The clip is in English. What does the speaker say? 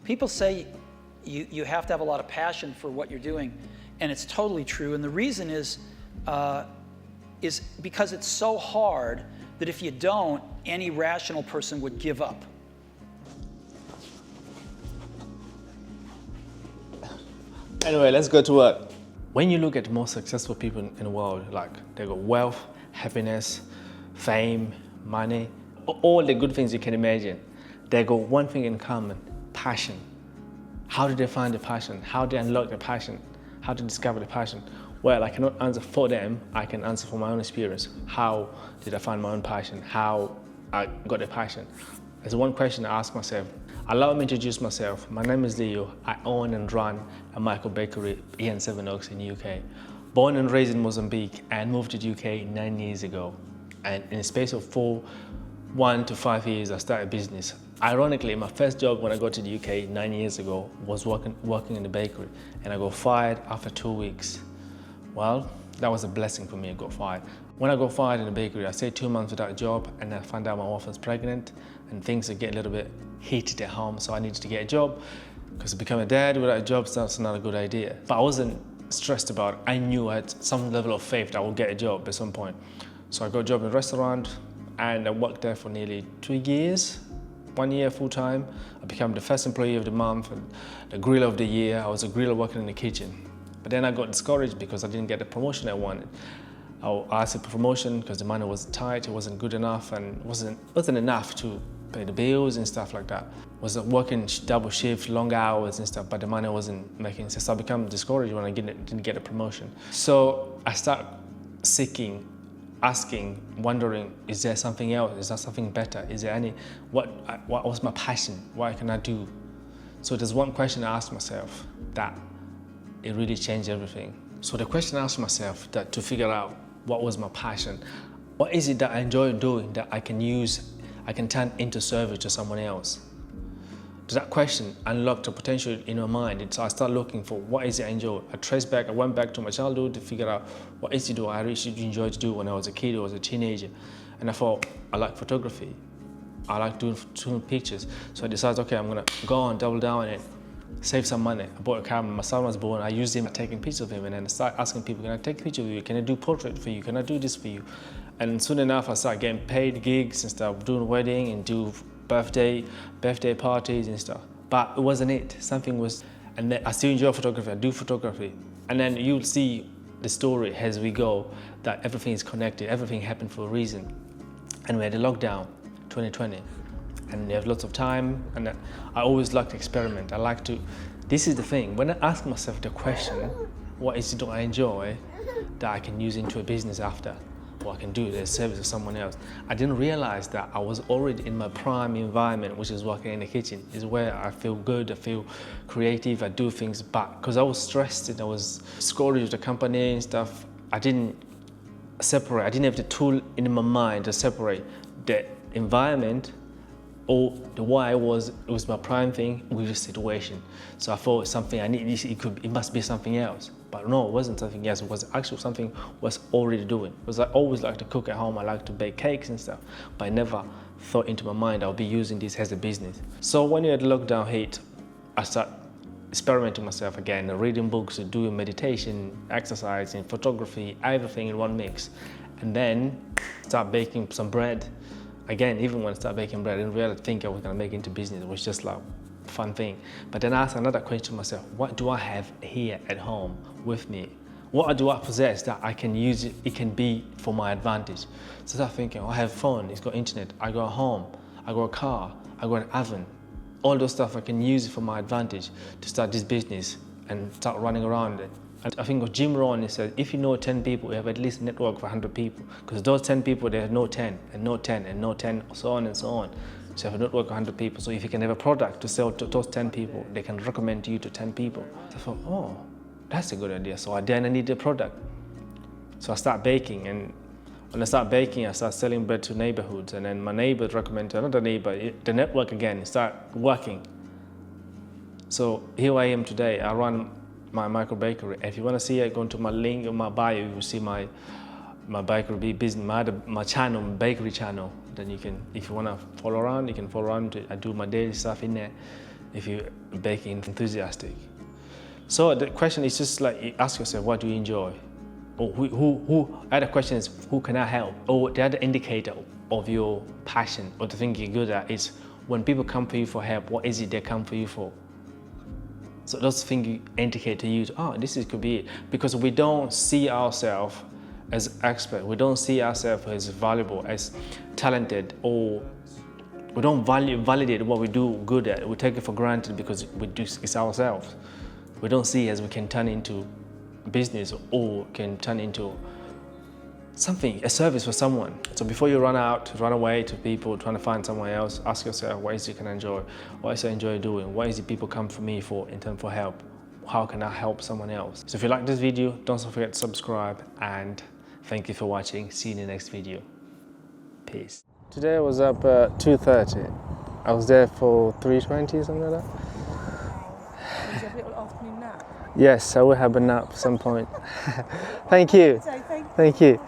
People say you have to have a lot of passion for what you're doing, and it's totally true. And the reason is because it's so hard that if you don't, any rational person would give up. Anyway, let's go to work. When you look at the most successful people in the world, like they got wealth, happiness, fame, money, all the good things you can imagine, they got one thing in common: passion. How did they find the passion? How did they unlock the passion? How to discover the passion? Well, I cannot answer for them. I can answer for my own experience. How did I find my own passion? How I got the passion? There's one question I ask myself. Allow me to introduce myself. My name is Leo. I own and run a micro bakery here in Sevenoaks in the UK. Born and raised in Mozambique and moved to the UK 9 years ago. And in the space of 1 to 5 years, I started a business. Ironically, my first job when I got to the UK 9 years ago was working in the bakery, and I got fired after 2 weeks. Well, that was a blessing for me. I got fired. When I got fired in the bakery, I stayed 2 months without a job, and I found out my wife was pregnant, and things would get a little bit heated at home, so I needed to get a job, because to become a dad without a job, that's not a good idea. But I wasn't stressed about it. I knew I had some level of faith that I would get a job at some point. So I got a job in a restaurant, and I worked there for nearly 2 years. 1 year full time. I became the first employee of the month and the griller of the year. I was a griller working in the kitchen. But then I got discouraged because I didn't get the promotion I wanted. I asked for promotion because the money was tight, it wasn't good enough, and wasn't enough to pay the bills and stuff like that. I was working double shift, long hours and stuff, but the money wasn't making sense. So I became discouraged when I didn't get a promotion. So I started seeking, asking, wondering, is there something else? Is there something better? Is there any, what was my passion? What can I do? So there's one question I asked myself that it really changed everything. So the question I asked myself that to figure out what was my passion, what is it that I enjoy doing that I can turn into service to someone else? That question unlocked a potential in my mind. So I started looking for what is it I enjoy. I went back to my childhood to figure out what is it I really enjoyed to do when I was a kid or as a teenager. And I thought, I like photography. I like doing pictures. So I decided, okay, I'm gonna go on, double down on it, save some money. I bought a camera, my son was born, I used him taking pictures of him, and then I started asking people, can I take a picture of you? Can I do portrait for you? Can I do this for you? And soon enough, I started getting paid gigs and stuff, doing wedding and do birthday parties and stuff. But it wasn't it. Something was, and then I still enjoy photography, I do photography. And then you'll see the story as we go, that everything is connected, everything happened for a reason. And we had a lockdown, 2020. And you have lots of time, and I always like to experiment. I like to, this is the thing, when I ask myself the question, what is it I enjoy that I can use into a business after? Or I can do the service of someone else. I didn't realize that I was already in my prime environment, which is working in the kitchen. Is where I feel good, I feel creative, I do things, but because I was stressed and I was discouraged with the company and stuff, I didn't separate. I didn't have the tool in my mind to separate the environment or the why it was my prime thing with the situation. So I thought something I need, it must be something else. But no, it wasn't something else. It was actually something I was already doing. Because I always like to cook at home. I like to bake cakes and stuff. But I never thought into my mind I'll be using this as a business. So when you had lockdown hit, I started experimenting myself again, reading books, doing meditation, exercising, photography, everything in one mix. And then start baking some bread. Again, even when I started baking bread, I didn't really think I was going to make it into business. It was just like a fun thing. But then I asked another question to myself, what do I have here at home with me? What do I possess that I can use it can be for my advantage? So I started thinking, I have phone, it's got internet, I got a home, I got a car, I got an oven. All those stuff I can use it for my advantage to start this business and start running around it. And I think of Jim Rohn, he said, if you know 10 people, you have at least a network of 100 people. Because those 10 people, they know 10, and know 10, and know 10, so on and so on. So you have a network of 100 people. So if you can have a product to sell to those 10 people, they can recommend you to 10 people. So I thought, oh, that's a good idea. So then I need a product. So I start baking, and when I start baking, I start selling bread to neighborhoods, and then my neighbor recommend to another neighbor. The network again start working. So here I am today. I run my micro bakery. If you want to see it, go into my link in my bio. You will see my bakery business, my channel, bakery channel. Then you can, if you want to follow around, you can follow around. I do my daily stuff in there. if you're baking enthusiastic. So the question is just like, you ask yourself, what do you enjoy? Or who other question is, who can I help? Or the other indicator of your passion or the thing you're good at is when people come for you for help, what is it they come for you for? So those things indicate to you, oh, could be it. Because we don't see ourselves as experts, we don't see ourselves as valuable, as talented, or we don't validate what we do good at. We take it for granted because it's ourselves. We don't see it as we can turn into business or can turn into something, a service for someone. So before you run away to people trying to find someone else, ask yourself, what is it you can enjoy? What is it I enjoy doing? What is it people come for me for in terms of help? How can I help someone else? So if you like this video, don't forget to subscribe, and thank you for watching. See you in the next video. Peace. Today I was up at 2:30. I was there for 3:20, something like that. Did you have a little afternoon nap? Yes, I will have a nap at some point. Thank you. So Thank you.